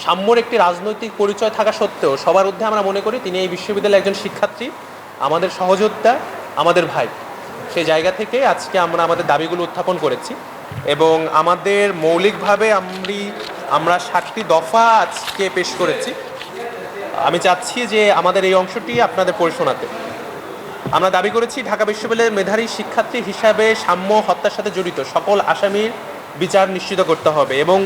সাম্যর একটি রাজনৈতিক পরিচয় থাকা সত্ত্বেও সবার ঊর্ধ্বে আমরা মনে করি তিনি এই বিশ্ববিদ্যালয়ের একজন শিক্ষার্থী, আমাদের সহযোদ্ধা, আমাদের ভাই। সেই জায়গা থেকে আজকে আমরা আমাদের দাবিগুলো উত্থাপন করেছি এবং আমাদের মৌলিকভাবে আমরা 7টি দফা আজকে পেশ করেছি। আমি চাচ্ছি যে আমাদের এই অংশটি আপনাদের পড়ে শোনাতে। আমরা দাবি করেছি ঢাকা বিশ্ববিদ্যালয়ের মেধাবী শিক্ষার্থী হিসাবে সাম্য হত্যার সাথে জড়িত সকল আসামির বিচার নিশ্চিত করতে হবে এবং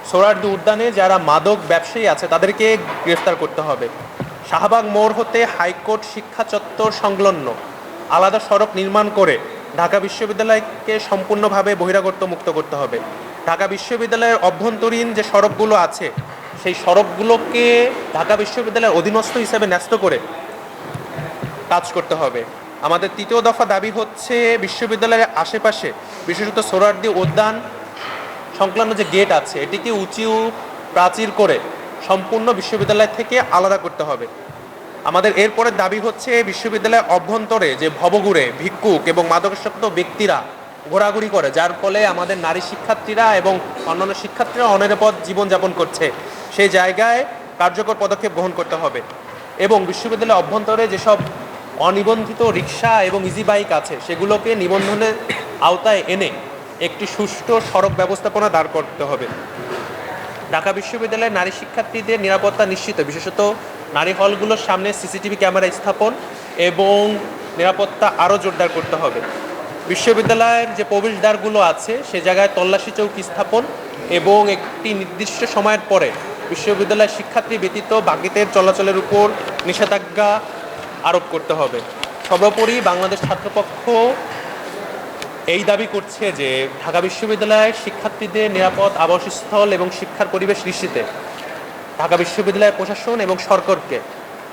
সোহরাওয়ার্দী উদ্যানে যারা মাদক ব্যবসায়ী আছে তাদেরকে গ্রেফতার করতে হবে। শাহবাগ মোড় হতে হাইকোর্ট শিক্ষা চত্বর সংলগ্ন আলাদা সড়ক নির্মাণ করে ঢাকা বিশ্ববিদ্যালয়কে সম্পূর্ণভাবে বহিরাগত মুক্ত করতে হবে। ঢাকা বিশ্ববিদ্যালয়ের অভ্যন্তরীণ যে সড়কগুলো আছে সেই সড়কগুলোকে ঢাকা বিশ্ববিদ্যালয়ের অধীনস্থ হিসেবে ন্যস্ত করে কাজ করতে হবে। আমাদের তৃতীয় দফা দাবি হচ্ছে বিশ্ববিদ্যালয়ের আশেপাশে বিশেষত সোহরাওয়ার্দী উদ্যান সংলগ্ন যে গেট আছে এটিকে উঁচু প্রাচীর করে সম্পূর্ণ বিশ্ববিদ্যালয় থেকে আলাদা করতে হবে। আমাদের এরপরের দাবি হচ্ছে বিশ্ববিদ্যালয়ের অভ্যন্তরে যে ভবঘুরে ভিক্ষুক এবং মাদকাসক্ত ব্যক্তিরা ঘোরাঘুরি করে, যার ফলে আমাদের নারী শিক্ষার্থীরা এবং অন্যান্য শিক্ষার্থীরা অনিরাপদ জীবনযাপন করছে, সেই জায়গায় কার্যকর পদক্ষেপ গ্রহণ করতে হবে এবং বিশ্ববিদ্যালয়ের অভ্যন্তরে যেসব অনিবন্ধিত রিক্সা এবং ইজি বাইক আছে সেগুলোকে নিবন্ধনের আওতায় এনে একটি সুষ্ঠু সড়ক ব্যবস্থাপনা দাঁড় করতে হবে। ঢাকা বিশ্ববিদ্যালয়ের নারী শিক্ষার্থীদের নিরাপত্তা নিশ্চিত, বিশেষত নারী হলগুলোর সামনে সিসিটিভি ক্যামেরা স্থাপন এবং নিরাপত্তা আরও জোরদার করতে হবে। বিশ্ববিদ্যালয়ের যে প্রবেশদ্বারগুলো আছে সে জায়গায় তল্লাশি চৌকি স্থাপন এবং একটি নির্দিষ্ট সময়ের পরে বিশ্ববিদ্যালয়ের শিক্ষার্থী ব্যতীত বাকিদের চলাচলের উপর নিষেধাজ্ঞা আরোপ করতে হবে। সর্বোপরি বাংলাদেশ ছাত্রপক্ষ এই দাবি করছে যে ঢাকা বিশ্ববিদ্যালয়ের শিক্ষার্থীদের নিরাপদ আবাসস্থল এবং শিক্ষার পরিবেশ নিশ্চিতে ঢাকা বিশ্ববিদ্যালয়ের প্রশাসন এবং সরকারকে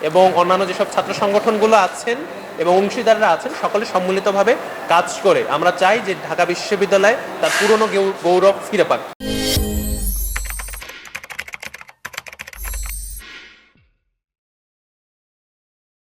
এবং অন্যান্য যেসব ছাত্র সংগঠনগুলো আছেন এবং অংশীদাররা আছেন সকলে সম্মিলিতভাবে কাজ করে আমরা চাই যে ঢাকা বিশ্ববিদ্যালয় তার পুরনো গৌরব ফিরে পাক।